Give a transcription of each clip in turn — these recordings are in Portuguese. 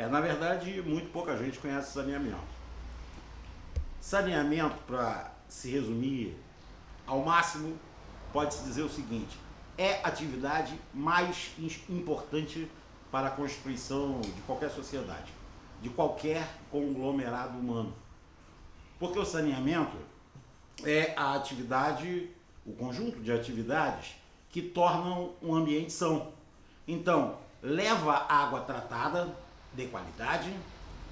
Na verdade, muito pouca gente conhece saneamento. Saneamento, para se resumir, ao máximo, pode-se dizer o seguinte: é a atividade mais importante para a constituição de qualquer sociedade, de qualquer conglomerado humano. Porque o saneamento é a atividade, o conjunto de atividades que tornam um ambiente são. Então, leva água tratada de qualidade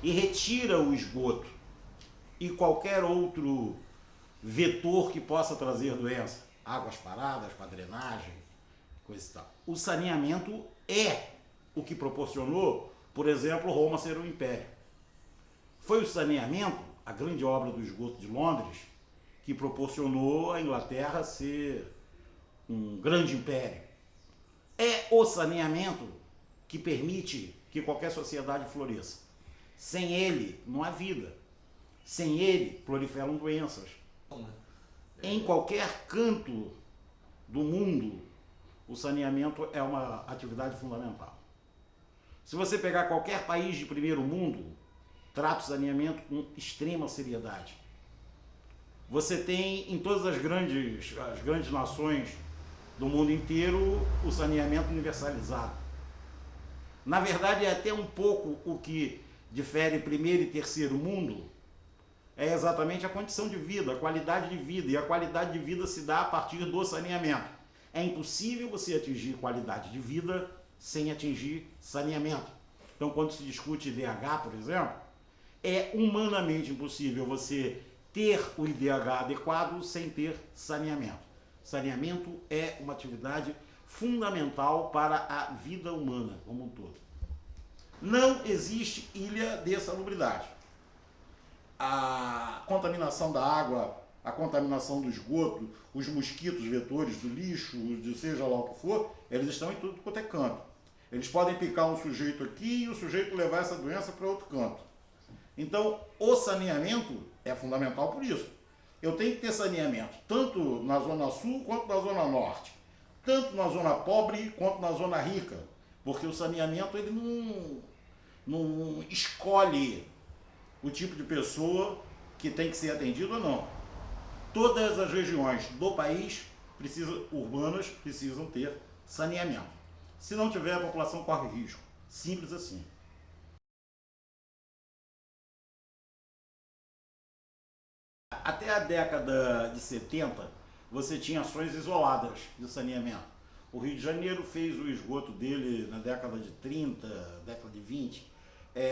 e retira o esgoto e qualquer outro vetor que possa trazer doença, águas paradas para drenagem, coisa e tal. O saneamento é o que proporcionou, por exemplo, Roma ser um império. Foi o saneamento, a grande obra do esgoto de Londres, que proporcionou a Inglaterra ser um grande império. É o saneamento que permite que qualquer sociedade floresça. Sem ele, não há vida. Sem ele, proliferam doenças. Em qualquer canto do mundo, o saneamento é uma atividade fundamental. Se você pegar qualquer país de primeiro mundo, trata o saneamento com extrema seriedade. Você tem em todas as grandes nações do mundo inteiro o saneamento universalizado. Na verdade, é até um pouco o que difere primeiro e terceiro mundo, é exatamente a condição de vida, a qualidade de vida, e a qualidade de vida se dá a partir do saneamento. É impossível você atingir qualidade de vida sem atingir saneamento. Então, quando se discute IDH, por exemplo, é humanamente impossível você ter o IDH adequado sem ter saneamento. Saneamento é uma atividade fundamental para a vida humana como um todo. Não existe ilha de salubridade. A contaminação da água, a contaminação do esgoto, os mosquitos vetores do lixo, de seja lá o que for, eles estão em tudo quanto é canto. Eles podem picar um sujeito aqui e o sujeito levar essa doença para outro canto. Então, o saneamento é fundamental por isso. Eu tenho que ter saneamento tanto na zona sul quanto na zona norte, tanto na zona pobre quanto na zona rica, porque o saneamento ele não escolhe o tipo de pessoa que tem que ser atendido ou não. Todas as regiões do país urbanas precisam ter saneamento. Se não tiver, a população corre risco. Simples assim. Até a década de 70, você tinha ações isoladas de saneamento. O Rio de Janeiro fez o esgoto dele na década de 30, década de 20.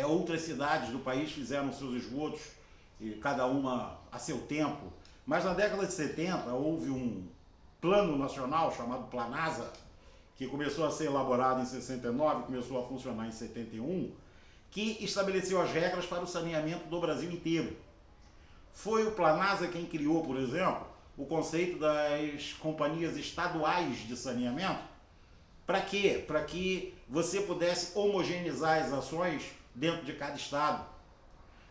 Outras cidades do país fizeram seus esgotos, cada uma a seu tempo. Mas na década de 70 houve um plano nacional chamado Planasa, que começou a ser elaborado em 69, começou a funcionar em 71, que estabeleceu as regras para o saneamento do Brasil inteiro. Foi o Planasa quem criou, por exemplo, o conceito das companhias estaduais de saneamento. Para quê? Para que você pudesse homogeneizar as ações dentro de cada estado.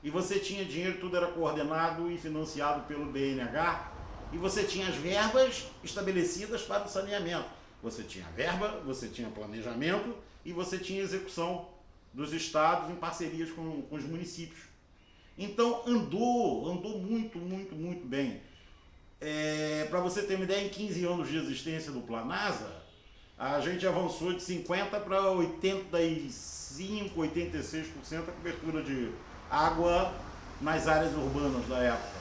E você tinha dinheiro, tudo era coordenado e financiado pelo BNH, e você tinha as verbas estabelecidas para o saneamento. Você tinha verba, você tinha planejamento e você tinha execução dos estados em parcerias com os municípios. Então andou muito bem. Para você ter uma ideia, em 15 anos de existência do Planasa, a gente avançou de 50% para 85%, 86% a cobertura de água nas áreas urbanas da época.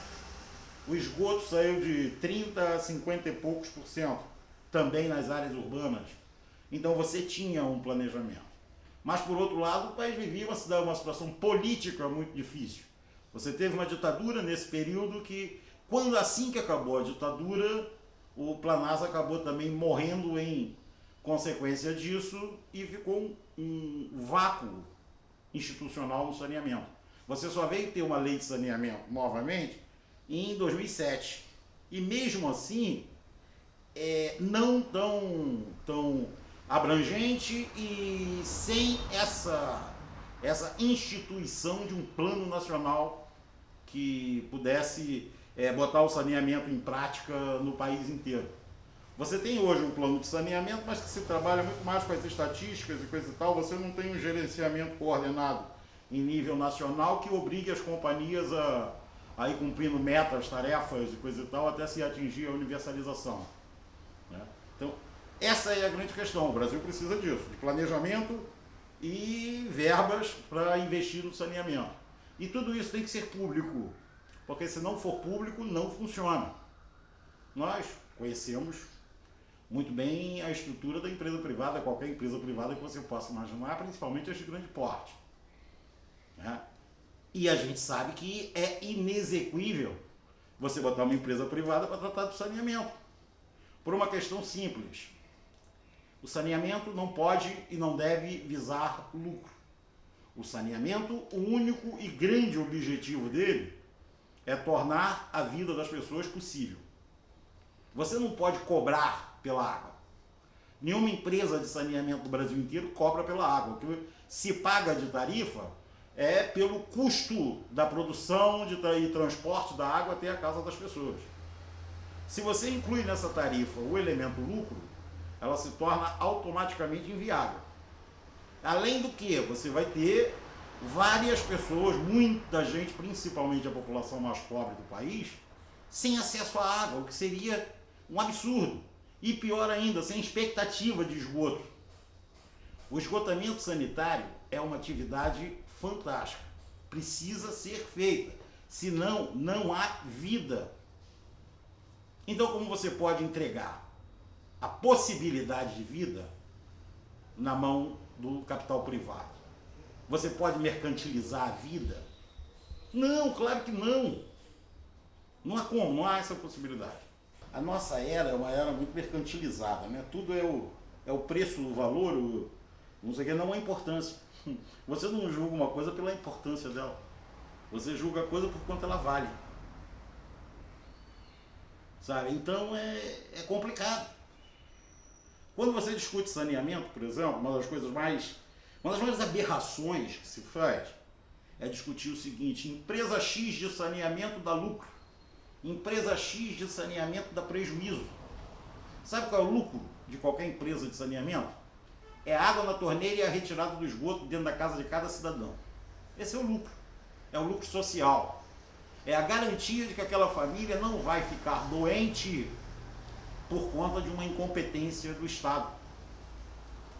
O esgoto saiu de 30% a 50 e poucos por cento, também nas áreas urbanas. Então você tinha um planejamento. Mas por outro lado, o país vivia uma situação política muito difícil. Você teve uma ditadura nesse período que, assim que acabou a ditadura, o Planasa acabou também morrendo em consequência disso e ficou um vácuo institucional no saneamento. Você só veio ter uma lei de saneamento novamente em 2007. E mesmo assim, não tão abrangente e sem essa instituição de um plano nacional que pudesse botar o saneamento em prática no país inteiro. Você tem hoje um plano de saneamento, mas que se trabalha muito mais com as estatísticas e coisa e tal, você não tem um gerenciamento coordenado em nível nacional que obrigue as companhias a ir cumprindo metas, tarefas e coisa e tal, até se atingir a universalização, né? Então, essa é a grande questão. O Brasil precisa disso, de planejamento e verbas para investir no saneamento. E tudo isso tem que ser público, porque se não for público, não funciona. Nós conhecemos muito bem a estrutura da empresa privada, qualquer empresa privada que você possa imaginar, principalmente as de grande porte, né? E a gente sabe que é inexequível você botar uma empresa privada para tratar do saneamento, por uma questão simples. O saneamento não pode e não deve visar lucro. O saneamento, o único e grande objetivo dele é tornar a vida das pessoas possível. Você não pode cobrar pela água. Nenhuma empresa de saneamento do Brasil inteiro cobra pela água. O que se paga de tarifa é pelo custo da produção e transporte da água até a casa das pessoas. Se você inclui nessa tarifa o elemento lucro, ela se torna automaticamente inviável. Além do que, você vai ter várias pessoas, muita gente, principalmente a população mais pobre do país, sem acesso à água, o que seria um absurdo. E pior ainda, sem expectativa de esgoto. O esgotamento sanitário é uma atividade fantástica. Precisa ser feita. Senão, não há vida. Então, como você pode entregar a possibilidade de vida na mão do capital privado? Você pode mercantilizar a vida? Não, claro que não. Não há como, não há essa possibilidade. A nossa era é uma era muito mercantilizada, né? Tudo é o preço, o valor, não sei o que, não a importância. Você não julga uma coisa pela importância dela. Você julga a coisa por quanto ela vale. Sabe? Então é complicado. Quando você discute saneamento, por exemplo, uma das maiores aberrações que se faz é discutir o seguinte: empresa X de saneamento dá lucro, empresa X de saneamento dá prejuízo. Sabe qual é o lucro de qualquer empresa de saneamento? É a água na torneira e a retirada do esgoto dentro da casa de cada cidadão. Esse é o lucro. É o lucro social. É a garantia de que aquela família não vai ficar doente por conta de uma incompetência do Estado.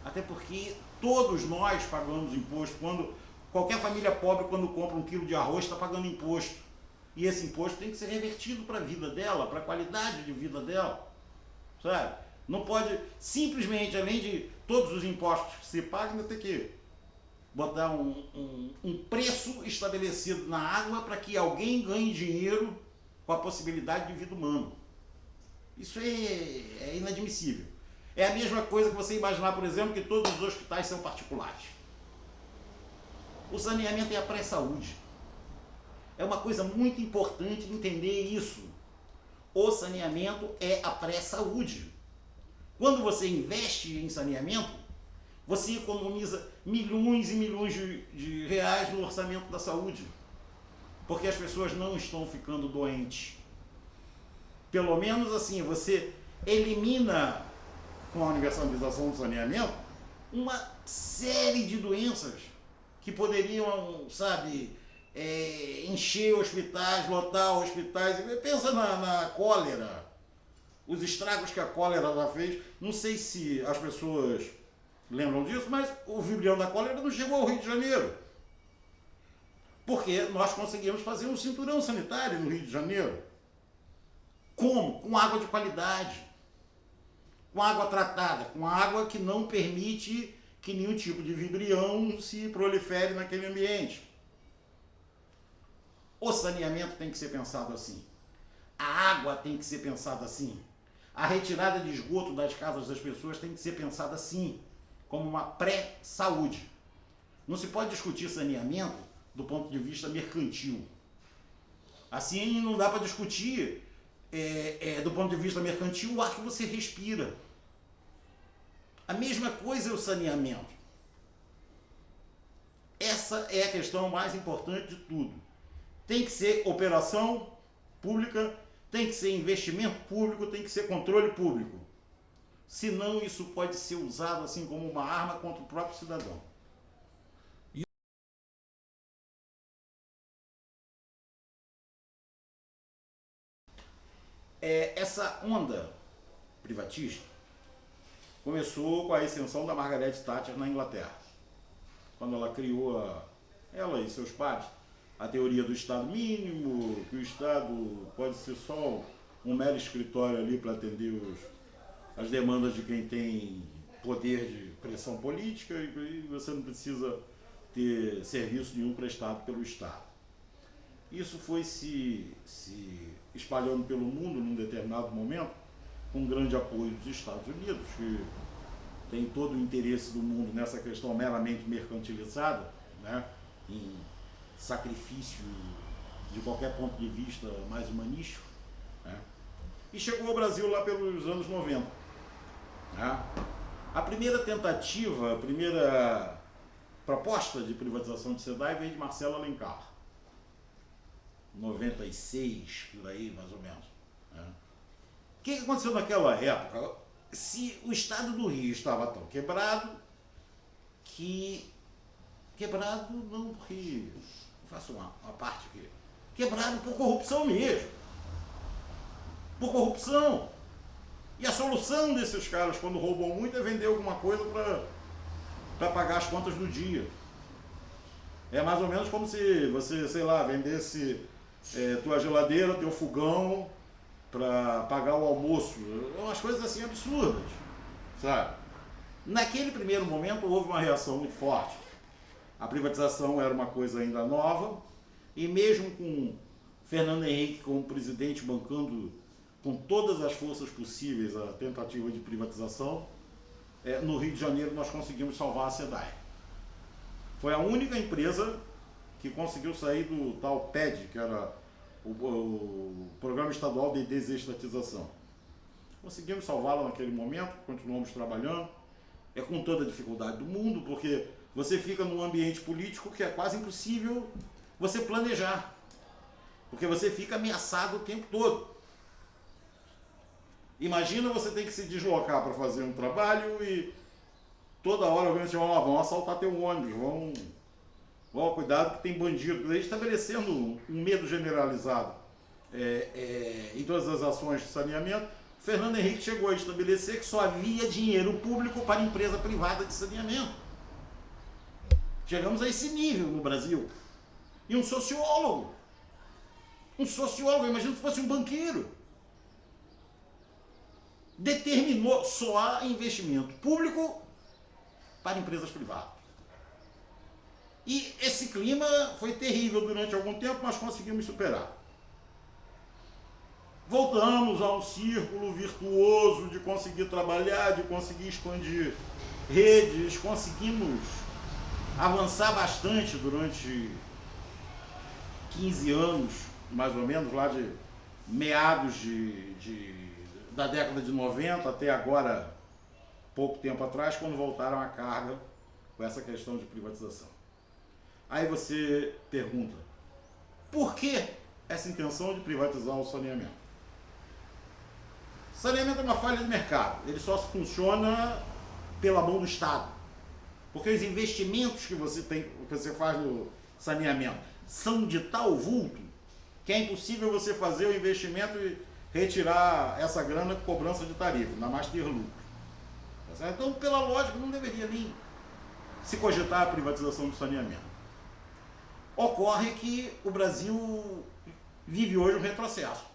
Até porque todos nós pagamos imposto. Qualquer família pobre, quando compra 1 quilo de arroz, está pagando imposto. E esse imposto tem que ser revertido para a vida dela, para a qualidade de vida dela. Sabe? Não pode simplesmente, além de todos os impostos que se pagam, ainda ter que botar um preço estabelecido na água para que alguém ganhe dinheiro com a possibilidade de vida humana. Isso é inadmissível. É a mesma coisa que você imaginar, por exemplo, que todos os hospitais são particulares. O saneamento é a pré-saúde. É uma coisa muito importante entender isso. O saneamento é a pré-saúde. Quando você investe em saneamento, você economiza milhões e milhões de reais no orçamento da saúde. Porque as pessoas não estão ficando doentes. Pelo menos assim, você elimina, com a universalização do saneamento, uma série de doenças que poderiam, sabe, encher hospitais, lotar hospitais. Pensa na cólera, os estragos que a cólera já fez. Não sei se as pessoas lembram disso, mas o vibrião da cólera não chegou ao Rio de Janeiro. Porque nós conseguimos fazer um cinturão sanitário no Rio de Janeiro. Como? Com água de qualidade, com água tratada, com água que não permite que nenhum tipo de vibrião se prolifere naquele ambiente. O saneamento tem que ser pensado assim. A água tem que ser pensada assim. A retirada de esgoto das casas das pessoas tem que ser pensada assim, como uma pré-saúde. Não se pode discutir saneamento do ponto de vista mercantil. Assim não dá para discutir do ponto de vista mercantil o ar que você respira. A mesma coisa é o saneamento. Essa é a questão mais importante de tudo. Tem que ser operação pública, tem que ser investimento público, tem que ser controle público. Senão isso pode ser usado assim como uma arma contra o próprio cidadão. Essa onda privatista começou com a ascensão da Margaret Thatcher na Inglaterra, quando ela criou, ela e seus pares, a teoria do Estado mínimo, que o Estado pode ser só um mero escritório ali para atender as demandas de quem tem poder de pressão política e você não precisa ter serviço nenhum prestado pelo Estado. Isso foi se espalhando pelo mundo num determinado momento, com grande apoio dos Estados Unidos, que tem todo o interesse do mundo nessa questão meramente mercantilizada, né, em sacrifício de qualquer ponto de vista mais humanístico, né, e chegou ao Brasil lá pelos anos 90. Né. A primeira tentativa, a primeira proposta de privatização de SEDAI veio de Marcelo Alencar, 96, por aí mais ou menos. Né. O que aconteceu naquela época? Se o estado do Rio estava tão quebrado, quebrado não porque, faço uma parte aqui, quebrado por corrupção mesmo. Por corrupção. E a solução desses caras, quando roubam muito, é vender alguma coisa para pagar as contas do dia. É mais ou menos como se você, sei lá, vendesse tua geladeira, teu fogão, para pagar o almoço. Umas coisas assim absurdas, sabe? Naquele primeiro momento houve uma reação muito forte. A privatização era uma coisa ainda nova, e mesmo com Fernando Henrique como presidente bancando com todas as forças possíveis a tentativa de privatização, no Rio de Janeiro nós conseguimos salvar a SEDAI. Foi a única empresa que conseguiu sair do tal PED, que era o Programa Estadual de Desestatização. Conseguimos salvá-la naquele momento, continuamos trabalhando, com toda a dificuldade do mundo, porque você fica num ambiente político que é quase impossível você planejar, porque você fica ameaçado o tempo todo. Imagina você tem que se deslocar para fazer um trabalho e toda hora alguém diz, vão assaltar teu ônibus, vão cuidado que tem bandido, estabelecendo um medo generalizado em todas as ações de saneamento. Fernando Henrique chegou a estabelecer que só havia dinheiro público para empresa privada de saneamento. Chegamos a esse nível no Brasil. E um sociólogo, imagina se fosse um banqueiro, determinou só há investimento público para empresas privadas. E esse clima foi terrível durante algum tempo, mas conseguimos superar. Voltamos a um círculo virtuoso de conseguir trabalhar, de conseguir expandir redes, conseguimos avançar bastante durante 15 anos, mais ou menos, lá de meados da década de 90 até agora, pouco tempo atrás, quando voltaram à carga com essa questão de privatização. Aí você pergunta, por que essa intenção de privatizar o saneamento? Saneamento é uma falha de mercado, ele só funciona pela mão do Estado. Porque os investimentos que você faz no saneamento são de tal vulto que é impossível você fazer o investimento e retirar essa grana com cobrança de tarifa, ainda mais ter lucro. Então, pela lógica, não deveria nem se cogitar a privatização do saneamento. Ocorre que o Brasil vive hoje um retrocesso.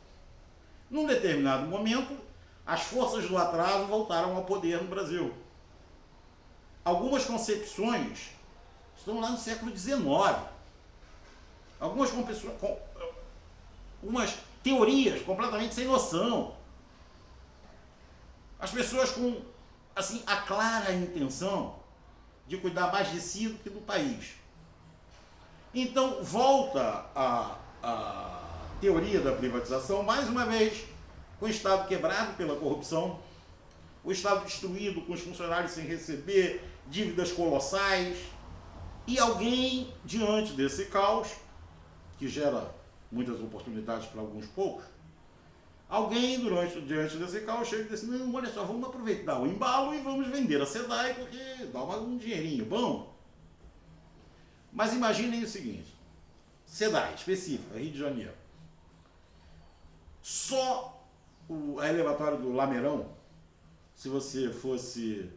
Num determinado momento, as forças do atraso voltaram ao poder no Brasil. Algumas concepções estão lá no século XIX. Algumas teorias completamente sem noção. As pessoas com a clara intenção de cuidar mais de si do que do país. Então, volta a teoria da privatização, mais uma vez, com o Estado quebrado pela corrupção, o Estado destruído, com os funcionários sem receber, dívidas colossais, e alguém, diante desse caos, que gera muitas oportunidades para alguns poucos, alguém, diante desse caos, chega e diz, não, olha só, vamos aproveitar o embalo e vamos vender a SEDAI, porque dá um dinheirinho bom. Mas imaginem o seguinte, SEDAI, específica, Rio de Janeiro. Só a elevatória do Lameirão, se você fosse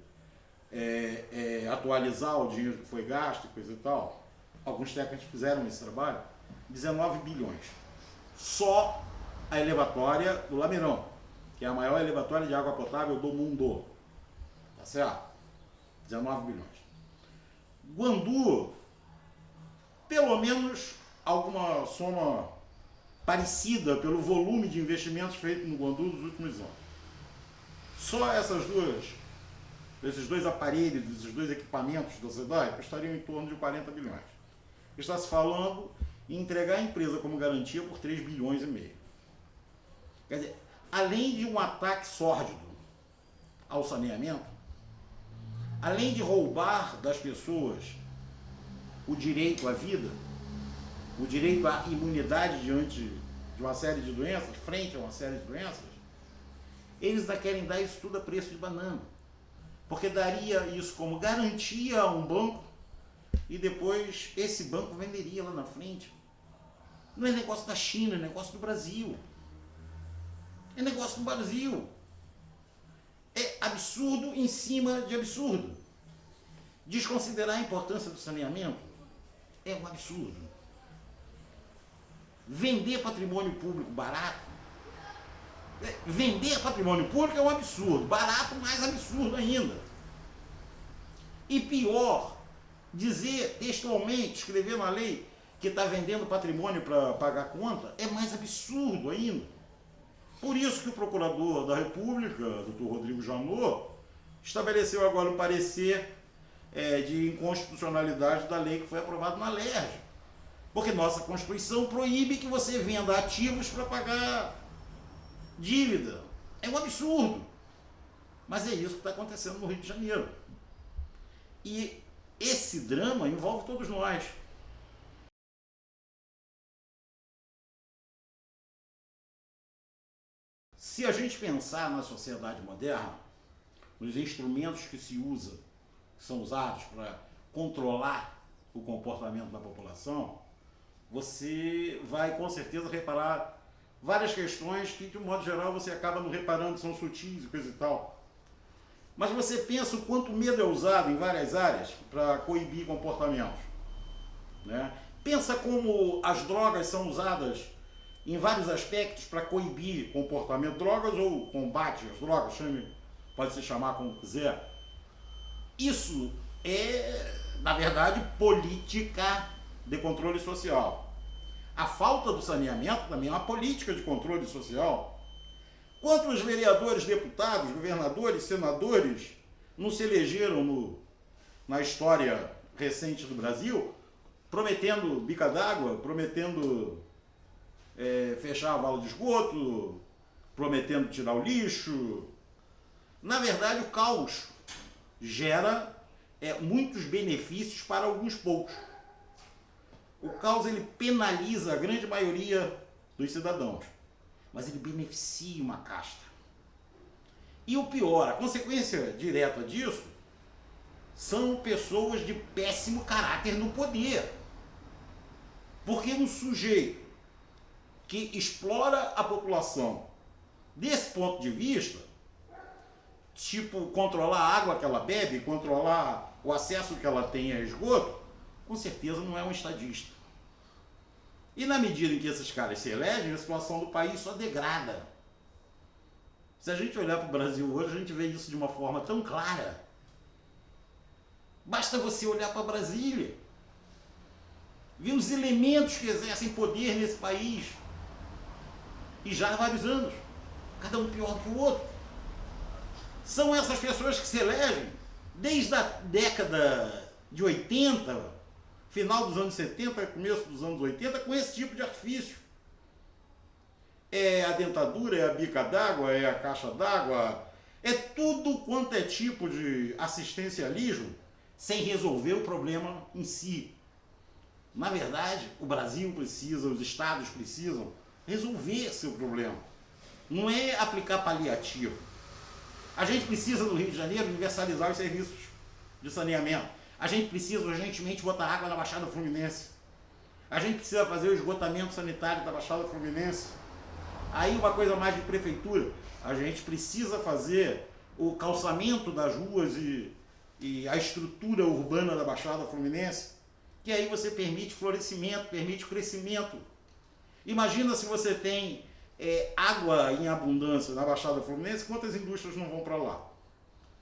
atualizar o dinheiro que foi gasto e coisa e tal, alguns técnicos fizeram esse trabalho, 19 bilhões. Só a elevatória do Lameirão, que é a maior elevatória de água potável do mundo. Tá certo? 19 bilhões. Guandu, pelo menos alguma soma parecida pelo volume de investimentos feito no Guandu nos últimos anos. Só esses dois aparelhos, esses dois equipamentos da SEDAI custariam em torno de 40 bilhões. Está se falando em entregar a empresa como garantia por 3 bilhões e meio. Quer dizer, além de um ataque sórdido ao saneamento, além de roubar das pessoas o direito à vida, o direito à imunidade diante de uma série de doenças, frente a uma série de doenças, eles ainda querem dar isso tudo a preço de banana. Porque daria isso como garantia a um banco e depois esse banco venderia lá na frente. Não é negócio da China, é negócio do Brasil. É negócio do Brasil. É absurdo em cima de absurdo. Desconsiderar a importância do saneamento é um absurdo. Vender patrimônio público barato, vender patrimônio público é um absurdo. Barato, mais absurdo ainda. E pior, dizer textualmente, escrever na lei que está vendendo patrimônio para pagar conta é mais absurdo ainda. Por isso que o Procurador da República, Dr. Rodrigo Janot, estabeleceu agora um parecer de inconstitucionalidade da lei que foi aprovada na LERJ. Porque nossa Constituição proíbe que você venda ativos para pagar dívida. É um absurdo. Mas é isso que está acontecendo no Rio de Janeiro. E esse drama envolve todos nós. Se a gente pensar na sociedade moderna, nos instrumentos que se usa, que são usados para controlar o comportamento da população, você vai com certeza reparar várias questões que, de um modo geral, você acaba não reparando, são sutis e coisa e tal. Mas você pensa o quanto o medo é usado em várias áreas para coibir comportamentos, né? Pensa como as drogas são usadas em vários aspectos para coibir comportamento, drogas ou combate às drogas, pode se chamar como quiser. Isso é, na verdade, política de controle social. A falta do saneamento também é uma política de controle social. Quantos vereadores, deputados, governadores, senadores não se elegeram na história recente do Brasil prometendo bica d'água, prometendo fechar a vala de esgoto, prometendo tirar o lixo? Na verdade, o caos gera muitos benefícios para alguns poucos. O caos ele penaliza a grande maioria dos cidadãos, mas ele beneficia uma casta. E o pior, a consequência direta disso são pessoas de péssimo caráter no poder. Porque um sujeito que explora a população desse ponto de vista, tipo controlar a água que ela bebe, controlar o acesso que ela tem a esgoto, com certeza não é um estadista. E na medida em que esses caras se elegem, a situação do país só degrada. Se a gente olhar para o Brasil hoje, a gente vê isso de uma forma tão clara. Basta você olhar para Brasília, ver os elementos que exercem poder nesse país, e já há vários anos, cada um pior do que o outro. São essas pessoas que se elegem desde a década de 80, final dos anos 70, começo dos anos 80, com esse tipo de artifício. É a dentadura, é a bica d'água, é a caixa d'água, é tudo quanto é tipo de assistencialismo sem resolver o problema em si. Na verdade, o Brasil precisa, os estados precisam resolver seu problema. Não é aplicar paliativo. A gente precisa, no Rio de Janeiro, universalizar os serviços de saneamento. A gente precisa urgentemente botar água na Baixada Fluminense. A gente precisa fazer o esgotamento sanitário da Baixada Fluminense. Aí uma coisa mais de prefeitura, a gente precisa fazer o calçamento das ruas e a estrutura urbana da Baixada Fluminense, que aí você permite florescimento, permite crescimento. Imagina se você tem água em abundância na Baixada Fluminense, quantas indústrias não vão para lá?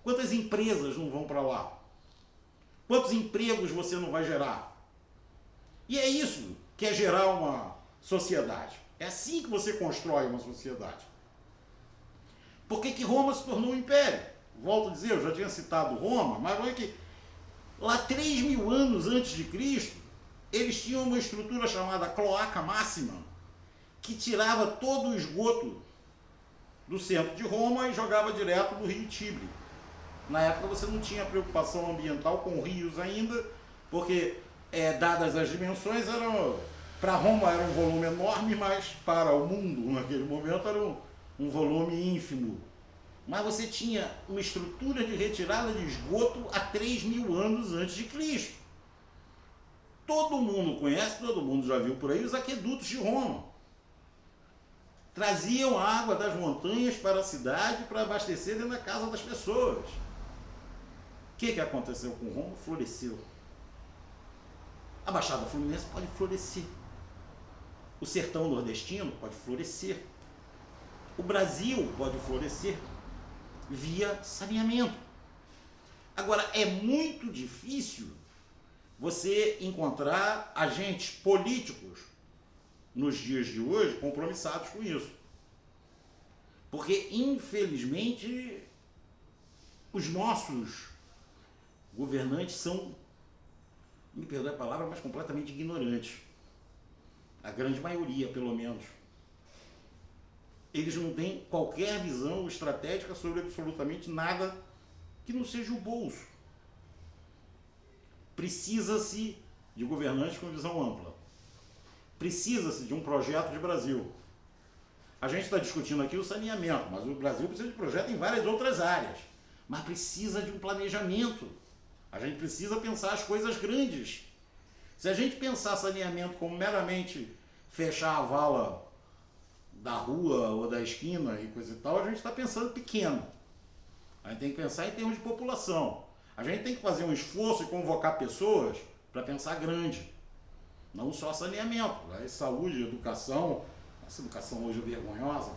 Quantas empresas não vão para lá? Quantos empregos você não vai gerar? E é isso que é gerar uma sociedade. É assim que você constrói uma sociedade. Por que Roma se tornou um império? Volto a dizer, eu já tinha citado Roma, mas olha que lá 3.000 anos antes de Cristo, eles tinham uma estrutura chamada cloaca máxima, que tirava todo o esgoto do centro de Roma e jogava direto no rio Tibre. Na época você não tinha preocupação ambiental com rios ainda, porque dadas as dimensões, para Roma era um volume enorme, mas para o mundo naquele momento era um volume ínfimo. Mas você tinha uma estrutura de retirada de esgoto há 3.000 anos antes de Cristo. Todo mundo conhece, todo mundo já viu por aí os aquedutos de Roma. Traziam água das montanhas para a cidade para abastecer dentro da casa das pessoas. O que aconteceu com Roma? Floresceu. A Baixada Fluminense pode florescer. O sertão nordestino pode florescer. O Brasil pode florescer via saneamento. Agora, é muito difícil você encontrar agentes políticos nos dias de hoje compromissados com isso. Porque, infelizmente, os nossos governantes são, me perdoe a palavra, mas completamente ignorantes. A grande maioria, pelo menos. Eles não têm qualquer visão estratégica sobre absolutamente nada que não seja o bolso. Precisa-se de governantes com visão ampla. Precisa-se de um projeto de Brasil. A gente está discutindo aqui o saneamento, mas o Brasil precisa de projeto em várias outras áreas. Mas precisa de um planejamento. A gente precisa pensar as coisas grandes. Se a gente pensar saneamento como meramente fechar a vala da rua ou da esquina e coisa e tal, a gente está pensando pequeno. A gente tem que pensar em termos de população. A gente tem que fazer um esforço e convocar pessoas para pensar grande. Não só saneamento, saúde, educação. Nossa educação hoje é vergonhosa.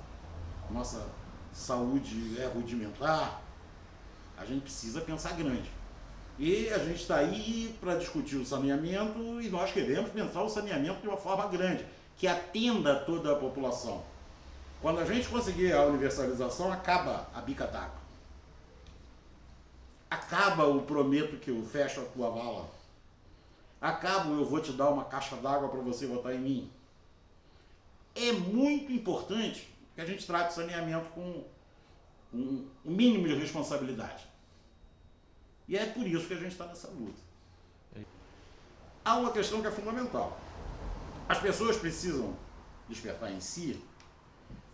Nossa saúde é rudimentar. A gente precisa pensar grande. E a gente está aí para discutir o saneamento e nós queremos pensar o saneamento de uma forma grande, que atenda toda a população. Quando a gente conseguir a universalização, acaba a bica d'água. Acaba o prometo que eu fecho a tua vala. Acaba o eu vou te dar uma caixa d'água para você botar em mim. É muito importante que a gente trate o saneamento com um mínimo de responsabilidade. E é por isso que a gente está nessa luta. Há uma questão que é fundamental. As pessoas precisam despertar em si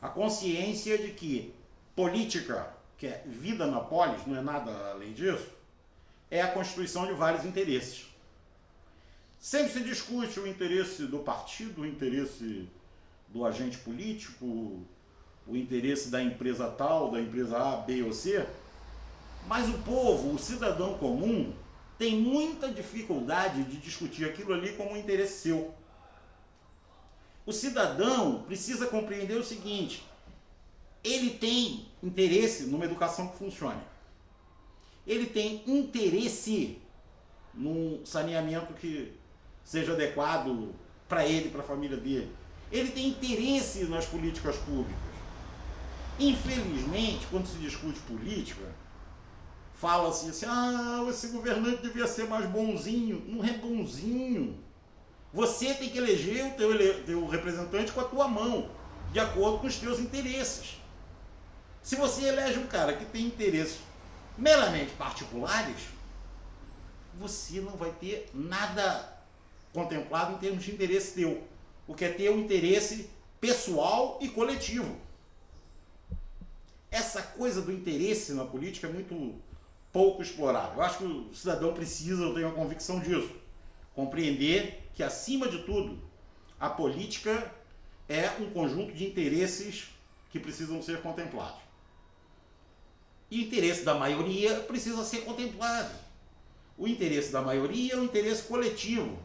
a consciência de que política, que é vida na polis, não é nada além disso, é a constituição de vários interesses. Sempre se discute o interesse do partido, o interesse do agente político, o interesse da empresa tal, da empresa A, B ou C, mas o povo, o cidadão comum, tem muita dificuldade de discutir aquilo ali como um interesse seu. O cidadão precisa compreender o seguinte: ele tem interesse numa educação que funcione. Ele tem interesse num saneamento que seja adequado para ele e para a família dele. Ele tem interesse nas políticas públicas. Infelizmente, quando se discute política, fala-se assim, esse governante devia ser mais bonzinho. Não é bonzinho. Você tem que eleger o teu representante com a tua mão, de acordo com os teus interesses. Se você elege um cara que tem interesses meramente particulares, você não vai ter nada contemplado em termos de interesse teu. O que é ter um interesse pessoal e coletivo. Essa coisa do interesse na política é muito pouco explorada. Eu acho que o cidadão precisa, eu tenho a convicção disso, compreender que, acima de tudo, a política é um conjunto de interesses que precisam ser contemplados. E o interesse da maioria precisa ser contemplado. O interesse da maioria é o interesse coletivo.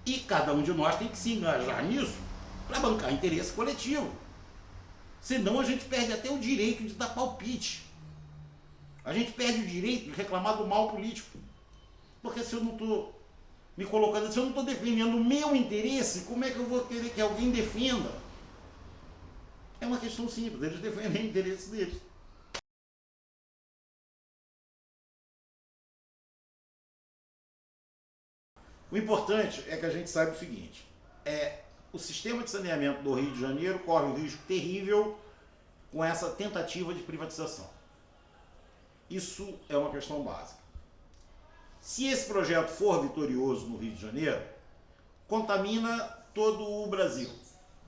E cada um de nós tem que se engajar nisso para bancar interesse coletivo. Senão a gente perde até o direito de dar palpite. A gente perde o direito de reclamar do mal político. Porque se eu não estou me colocando, se eu não estou defendendo o meu interesse, como é que eu vou querer que alguém defenda? É uma questão simples, eles defendem o interesse deles. O importante é que a gente saiba o seguinte, o sistema de saneamento do Rio de Janeiro corre um risco terrível com essa tentativa de privatização. Isso é uma questão básica. Se esse projeto for vitorioso no Rio de Janeiro, contamina todo o Brasil.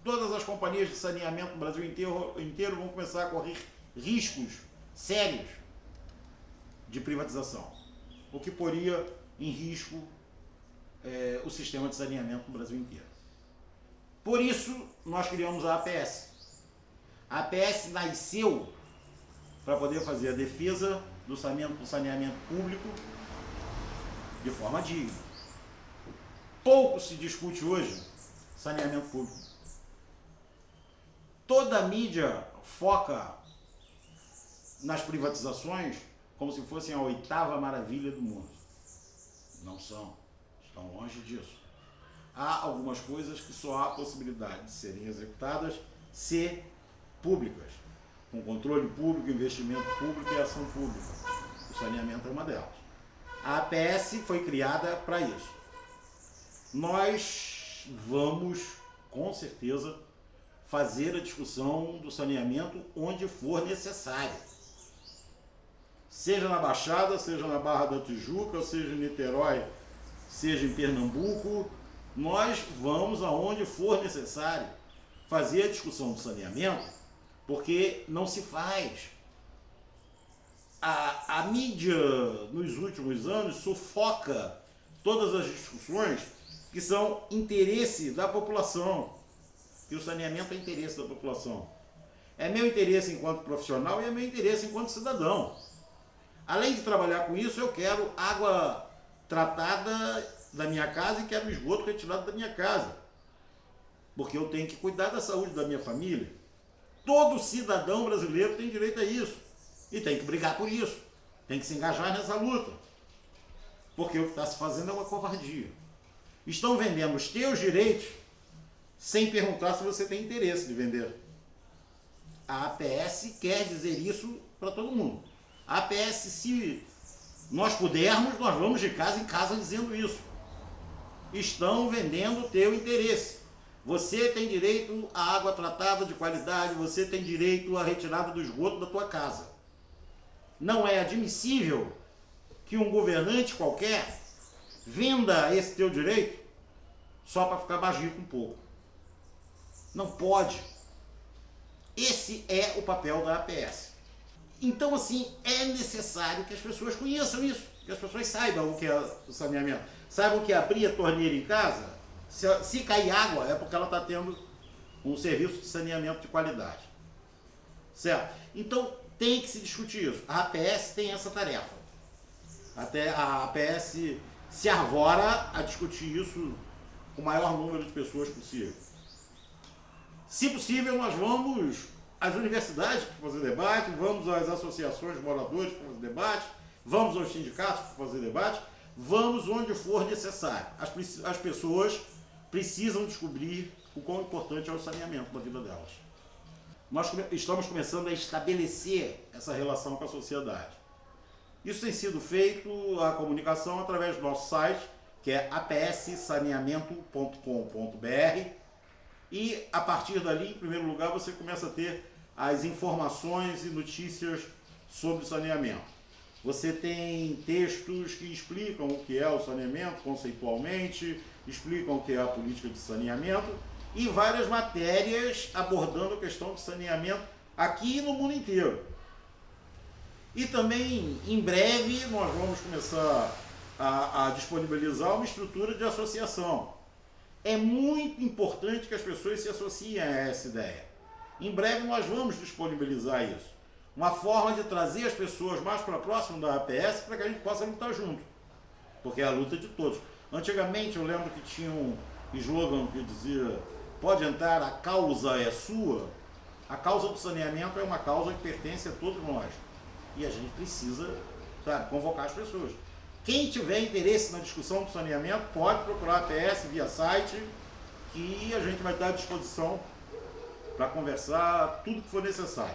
Todas as companhias de saneamento do Brasil inteiro vão começar a correr riscos sérios de privatização, o que poria em risco o sistema de saneamento do Brasil inteiro. Por isso, nós criamos a APS. A APS nasceu para poder fazer a defesa do saneamento público de forma digna. Pouco se discute hoje saneamento público. Toda a mídia foca nas privatizações como se fossem a 8ª maravilha do mundo. Não são. Estão longe disso. Há algumas coisas que só há possibilidade de serem executadas se públicas, com controle público, investimento público e ação pública. O saneamento é uma delas. A APS foi criada para isso. Nós vamos, com certeza, fazer a discussão do saneamento onde for necessário. Seja na Baixada, seja na Barra da Tijuca, seja em Niterói, seja em Pernambuco, nós vamos aonde for necessário fazer a discussão do saneamento, porque não se faz. A mídia, nos últimos anos, sufoca todas as discussões que são interesse da população. E o saneamento é interesse da população. É meu interesse enquanto profissional e é meu interesse enquanto cidadão. Além de trabalhar com isso, eu quero água tratada da minha casa e quero esgoto retirado da minha casa. Porque eu tenho que cuidar da saúde da minha família. Todo cidadão brasileiro tem direito a isso. E tem que brigar por isso. Tem que se engajar nessa luta. Porque o que está se fazendo é uma covardia. Estão vendendo os teus direitos sem perguntar se você tem interesse de vender. A APS quer dizer isso para todo mundo. A APS, se nós pudermos, nós vamos de casa em casa dizendo isso. Estão vendendo o teu interesse. Você tem direito à água tratada de qualidade, você tem direito à retirada do esgoto da tua casa. Não é admissível que um governante qualquer venda esse teu direito só para ficar mais rico um pouco. Não pode. Esse é o papel da APS. Então, assim, é necessário que as pessoas conheçam isso, que as pessoas saibam o que é o saneamento, saibam que abrir a torneira em casa, se cair água, é porque ela está tendo um serviço de saneamento de qualidade. Certo? Então, tem que se discutir isso. A APS tem essa tarefa. Até a APS se arvora a discutir isso com o maior número de pessoas possível. Se possível, nós vamos às universidades para fazer debate, vamos às associações de moradores para fazer debate, vamos aos sindicatos para fazer debate, vamos onde for necessário. As pessoas precisam descobrir o quão importante é o saneamento da vida delas. Nós estamos começando a estabelecer essa relação com a sociedade. Isso tem sido feito, a comunicação, através do nosso site, que é apssaneamento.com.br, e a partir dali, em primeiro lugar, você começa a ter as informações e notícias sobre o saneamento. Você tem textos que explicam o que é o saneamento conceitualmente, explicam o que é a política de saneamento e várias matérias abordando a questão de saneamento aqui e no mundo inteiro. E também, em breve, nós vamos começar a disponibilizar uma estrutura de associação. É muito importante que as pessoas se associem a essa ideia. Em breve nós vamos disponibilizar isso. Uma forma de trazer as pessoas mais para próximo da APS para que a gente possa lutar junto. Porque é a luta de todos. Antigamente eu lembro que tinha um slogan que dizia: pode entrar, a causa é sua. A causa do saneamento é uma causa que pertence a todos nós. E a gente precisa, sabe, convocar as pessoas. Quem tiver interesse na discussão do saneamento pode procurar a APS via site, que a gente vai estar à disposição para conversar tudo que for necessário.